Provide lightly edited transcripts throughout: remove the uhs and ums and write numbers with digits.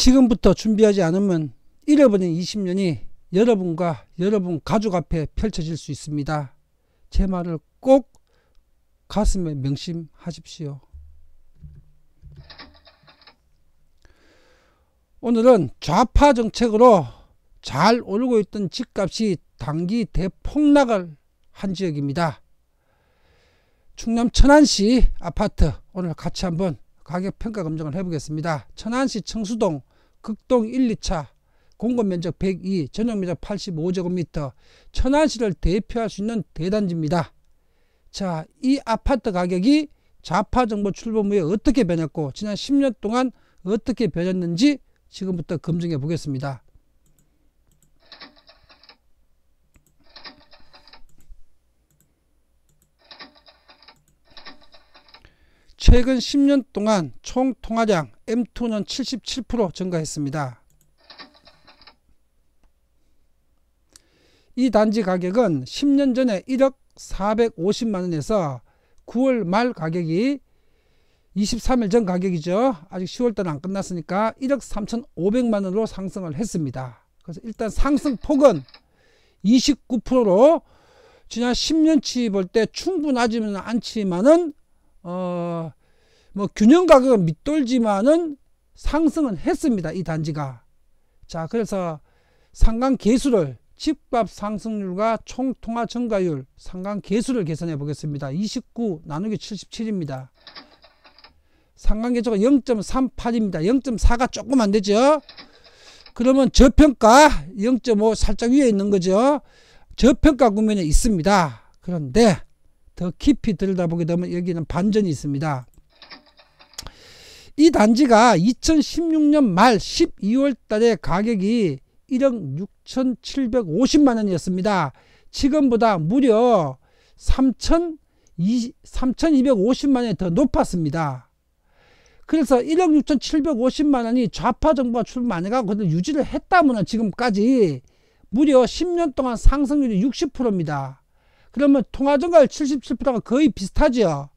지금부터 준비하지 않으면 잃어버린 20년이 여러분과 여러분 가족 앞에 펼쳐질 수 있습니다. 제 말을 꼭 가슴에 명심하십시오. 오늘은 좌파 정책으로 잘 오르고 있던 집값이 단기 대폭락을 한 지역입니다. 충남 천안시 아파트 오늘 같이 한번 가격 평가 검증을 해보겠습니다. 천안시 청수동 극동 1, 2차 공급면적 102, 전용면적 85제곱미터, 천안시를 대표할 수 있는 대단지입니다. 자, 이 아파트 가격이 좌파 정부 출범 후에 어떻게 변했고 지난 10년 동안 어떻게 변했는지 지금부터 검증해 보겠습니다. 최근 10년 동안 총 통화량 M2는 77% 증가했습니다. 이 단지 가격은 10년 전에 1억 450만원에서 9월 말 가격이 23일 전 가격이죠. 아직 10월달은 안 끝났으니까 1억 3,500만원으로 상승을 했습니다. 그래서 일단 상승폭은 29%로 지난 10년치 볼 때 충분하지는 않지만은 뭐 균형 가격은 밑돌지만은 상승은 했습니다. 이 단지가. 자, 그래서 상간 계수를 집값 상승률과 총 통화 증가율 상간 계수를 계산해 보겠습니다. 29 나누기 77입니다. 상간 계수가 0.38입니다. 0.4가 조금 안 되죠. 그러면 저평가 0.5 살짝 위에 있는 거죠. 저평가 국면에 있습니다. 그런데 더 깊이 들여다보게 되면 여기는 반전이 있습니다. 이 단지가 2016년 말 12월 달에 가격이 1억 6,750만원이었습니다. 지금보다 무려 3,250만원이 더 높았습니다. 그래서 1억 6,750만원이 좌파 정부가 출범 안 해가고 그걸 유지를 했다면 지금까지 무려 10년 동안 상승률이 60%입니다. 그러면 통화증가율 77%가 거의 비슷하죠.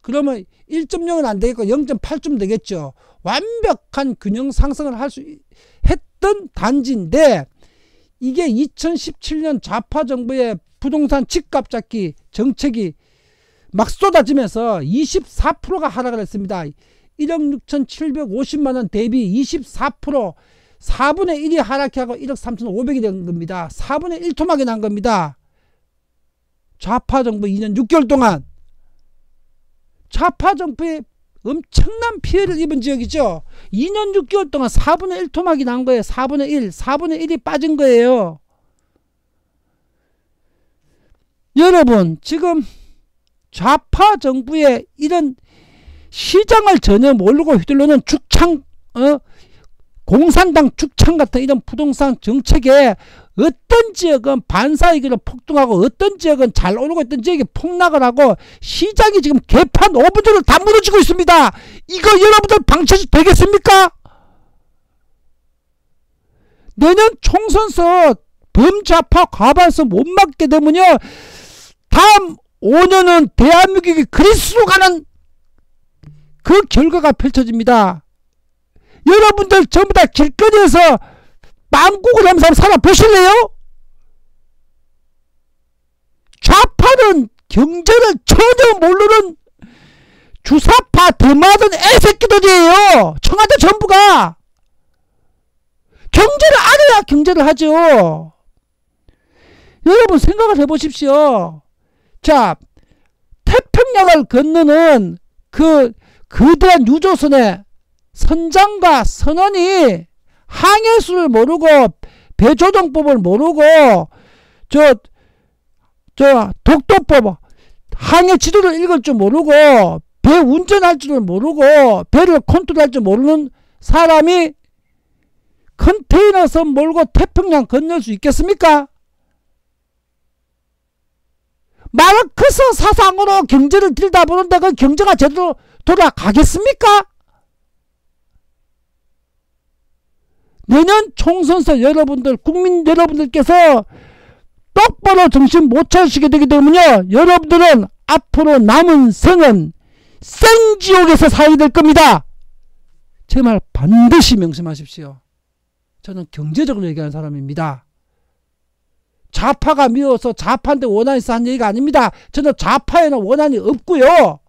그러면 1.0은 안 되겠고 0.8쯤 되겠죠. 완벽한 균형 상승을 할 수 했던 단지인데 이게 2017년 좌파 정부의 부동산 집값 잡기 정책이 막 쏟아지면서 24%가 하락을 했습니다. 1억 6,750만원 대비 24% 4분의 1이 하락하고 1억 3,500이 된 겁니다. 4분의 1 토막이 난 겁니다. 좌파 정부 2년 6개월 동안 좌파 정부의 엄청난 피해를 입은 지역이죠. 2년 6개월 동안 4분의 1 토막이 난 거예요. 4분의 1, 4분의 1이 빠진 거예요. 여러분, 지금 좌파 정부의 이런 시장을 전혀 모르고 휘둘르는 죽창, 공산당 죽창 같은 이런 부동산 정책에 어떤 지역은 반사이익으로 폭등하고 어떤 지역은 잘 오르고 있던 지역이 폭락을 하고 시장이 지금 개판 오브들을 다 무너지고 있습니다. 이거 여러분들 방치해도 되겠습니까? 내년 총선서 범좌파 과반수 못 막게 되면요 다음 5년은 대한민국이 그리스로 가는 그 결과가 펼쳐집니다. 여러분들 전부 다 길거리에서 빵국을 하면서 한번 살아보실래요? 좌파는 경제를 전혀 모르는 주사파 대마든 애새끼들이에요. 청와대 전부가. 경제를 알아야 경제를 하죠. 여러분 생각을 해보십시오. 자, 태평양을 건너는 그 거대한 유조선의 선장과 선원이 항해수를 모르고 배조정법을 모르고 독도법 항해 지도를 읽을 줄 모르고 배 운전할 줄을 모르고 배를 컨트롤할 줄 모르는 사람이 컨테이너선 몰고 태평양 건널 수 있겠습니까? 마르크스 사상으로 경제를 들여다보는데 그 경제가 제대로 돌아가겠습니까? 내년 총선서 여러분들, 국민 여러분들께서 똑바로 정신 못 차리시게 되게 되면요, 여러분들은 앞으로 남은 생은 생지옥에서 살게 될 겁니다. 제 말 반드시 명심하십시오. 저는 경제적으로 얘기하는 사람입니다. 좌파가 미워서 좌파한테 원한이 있어 한 얘기가 아닙니다. 저는 좌파에는 원한이 없고요.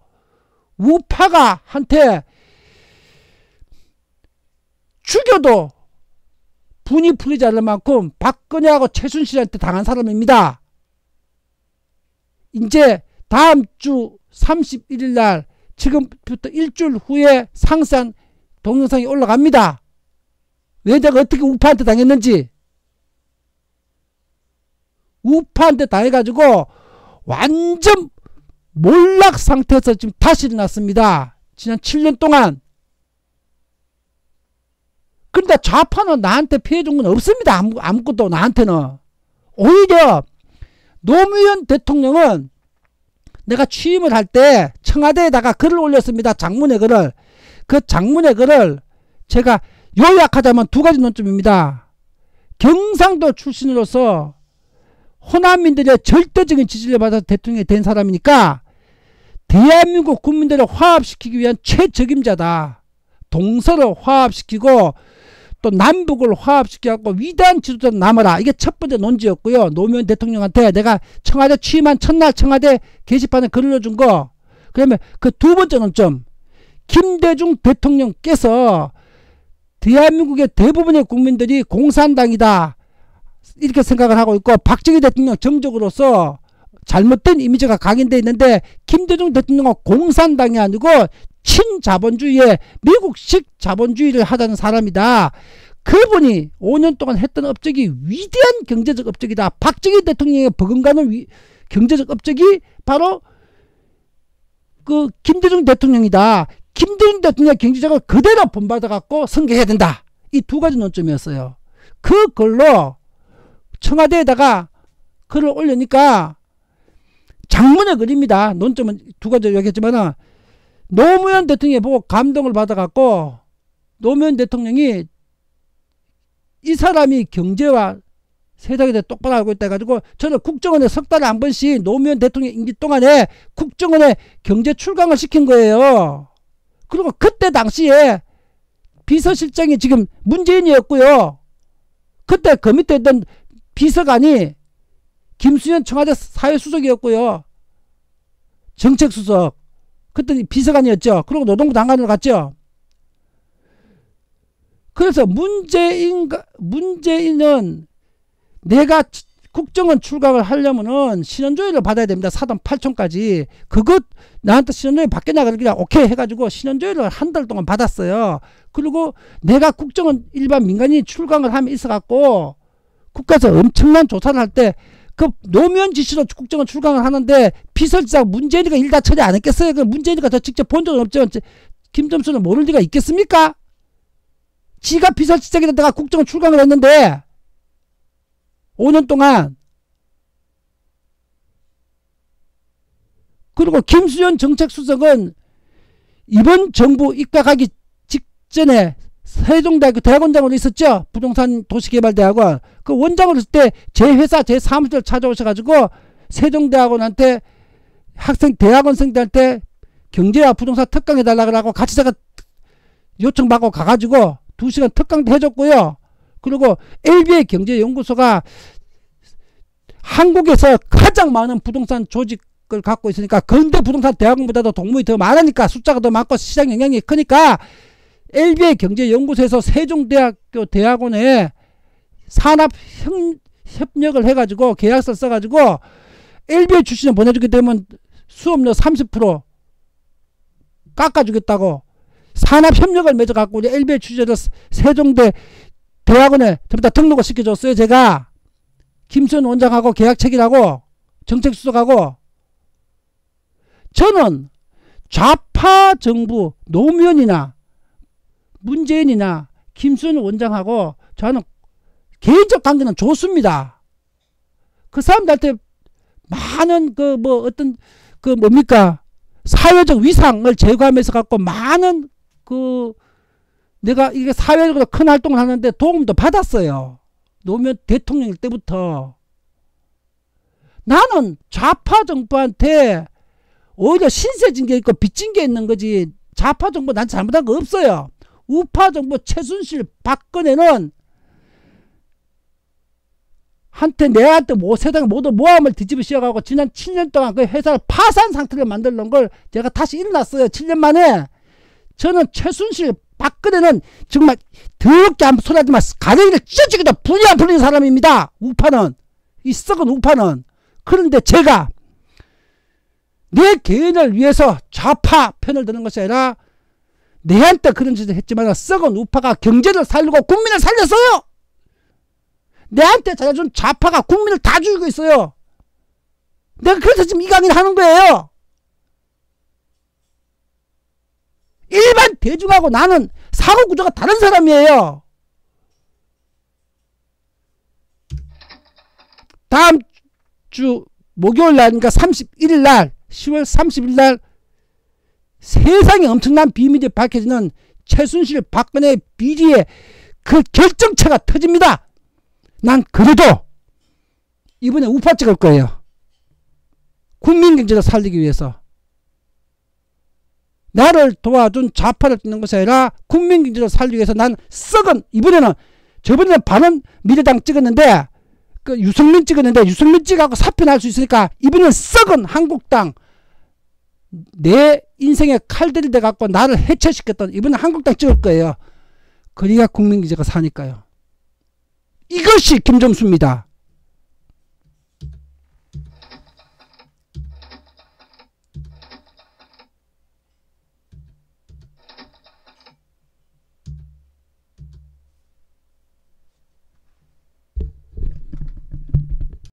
우파가 한테 죽여도 분이 풀리지 않을 만큼 박근혜하고 최순실한테 당한 사람입니다. 이제 다음 주 31일 날 지금부터 일주일 후에 상세한 동영상이 올라갑니다. 왜 내가 어떻게 우파한테 당했는지. 우파한테 당해가지고 완전 몰락 상태에서 지금 다시 일어났습니다. 지난 7년 동안. 그런데 좌파는 나한테 피해준 건 없습니다. 아무것도 나한테는. 오히려 노무현 대통령은 내가 취임을 할 때 청와대에다가 글을 올렸습니다. 장문의 글을. 그 장문의 글을 제가 요약하자면 두 가지 논점입니다. 경상도 출신으로서 호남민들의 절대적인 지지를 받아서 대통령이 된 사람이니까 대한민국 국민들을 화합시키기 위한 최적임자다. 동서를 화합시키고 또 남북을 화합시켜갖고 위대한 지도자로 남아라. 이게 첫 번째 논지였고요. 노무현 대통령한테 내가 청와대 취임한 첫날 청와대 게시판에 글을 넣어준 거. 그러면 그 두 번째 논점. 김대중 대통령께서 대한민국의 대부분의 국민들이 공산당이다. 이렇게 생각을 하고 있고 박정희 대통령 정적으로서 잘못된 이미지가 각인되어 있는데 김대중 대통령은 공산당이 아니고 친자본주의의 미국식 자본주의를 하자는 사람이다. 그분이 5년 동안 했던 업적이 위대한 경제적 업적이다. 박정희 대통령의 버금가는 경제적 업적이 바로 그 김대중 대통령이다. 김대중 대통령의 경제적을 그대로 본받아갖고 승계해야 된다. 이 두 가지 논점이었어요. 그 글로 청와대에다가 글을 올리니까 장문의 글입니다. 논점은 두 가지 얘기했지만 노무현 대통령이 보고 감동을 받아갖고 노무현 대통령이 이 사람이 경제와 세상에 대해 똑바로 알고 있다 해가지고 저는 국정원에 석 달에 한 번씩 노무현 대통령 임기 동안에 국정원에 경제 출강을 시킨 거예요. 그리고 그때 당시에 비서실장이 지금 문재인이었고요. 그때 그 밑에 있던 비서관이 김수현 청와대 사회수석이었고요. 정책수석. 그때 비서관이었죠. 그리고 노동부 장관으로 갔죠. 그래서 문재인은 내가 국정원 출강을 하려면은 신원조회를 받아야 됩니다. 사돈 8촌까지. 그것 나한테 신원조회 받겠냐 그러길래 오케이 해가지고 신원조회를 한 달 동안 받았어요. 그리고 내가 국정원 일반 민간인이 출강을 하면 있어갖고 국가에서 엄청난 조사를 할 때 그 노무현 지시로 국정원 출강을 하는데 비서실장 문재인이가 일 다 처리 안 했겠어요? 그 문재인이가 더 직접 본 적은 없지만 김점수는 모를 리가 있겠습니까? 지가 비서실장이 내가 국정원 출강을 했는데 5년 동안. 그리고 김수현 정책수석은 이번 정부 입각하기 직전에 세종대학교 대학원장으로 있었죠. 부동산 도시개발대학원. 그 원장으로 있을 때 제 회사 제 사무실 찾아오셔가지고 세종대학원한테 대학원생들한테 경제와 부동산 특강해달라고 하고 같이 제가 요청받고 가가지고 2시간 특강도 해줬고요. 그리고 LBA 경제연구소가 한국에서 가장 많은 부동산 조직을 갖고 있으니까 근대 부동산 대학원보다도 동물이 더 많으니까 숫자가 더 많고 시장 영향이 크니까 LBA 경제연구소에서 세종대학교 대학원에 산업협력을 해가지고 계약서를 써가지고 LBA 출신을 보내주게 되면 수업료 30% 깎아주겠다고 산업협력을 맺어갖고 우리 LBA 출신을 세종대 대학원에 전부 다 등록을 시켜줬어요. 제가 김수현 원장하고 계약 체결하고 정책수석하고. 저는 좌파 정부 노무현이나 문재인이나 김수현 원장하고 저는 개인적 관계는 좋습니다. 그 사람들한테 많은 사회적 위상을 제거하면서 갖고 많은 내가 이게 사회적으로 큰 활동을 하는데 도움도 받았어요. 노무현 대통령일 때부터. 나는 좌파 정부한테 오히려 신세진 게 있고 빚진 게 있는 거지 좌파 정부 난 잘못한 거 없어요. 우파 정부 최순실 박근혜는 내한테 세상 모두 모함을 뒤집어 씌워가고 지난 7년 동안 그 회사를 파산 상태를 만들어 놓은 걸 제가 다시 일어났어요. 7년 만에. 저는 최순실 박근혜는 정말 더럽게 한번 소리하지 마. 가정이를 찢어지기도 분이 안 풀리는 사람입니다. 우파는. 이 썩은 우파는. 그런데 제가 내 개인을 위해서 좌파 편을 드는 것이 아니라 내한테 그런 짓을 했지만 썩은 우파가 경제를 살리고 국민을 살렸어요. 내한테 잘해준 좌파가 국민을 다 죽이고 있어요. 내가 그래서 지금 이 강의를 하는 거예요. 일반 대중하고 나는 사고 구조가 다른 사람이에요. 다음 주 목요일 날이니까 31일 날 10월 30일 날 세상에 엄청난 비밀이 밝혀지는 최순실 박근혜 비리의 그 결정체가 터집니다. 난 그래도 이번에 우파 찍을 거예요. 국민경제를 살리기 위해서. 나를 도와준 좌파를 찍는 것이 아니라 국민경제를 살리기 위해서 난 썩은 저번에는 반은 미래당 찍었는데 그 유승민 찍었는데 유승민 찍어갖고 사표 날 수 있으니까 이번에는 썩은 한국당 내 인생에 칼들이 돼갖고 나를 해체시켰던 이번에 한국당 찍을 거예요. 그래야 국민경제가 사니까요. 이것이 김점수입니다.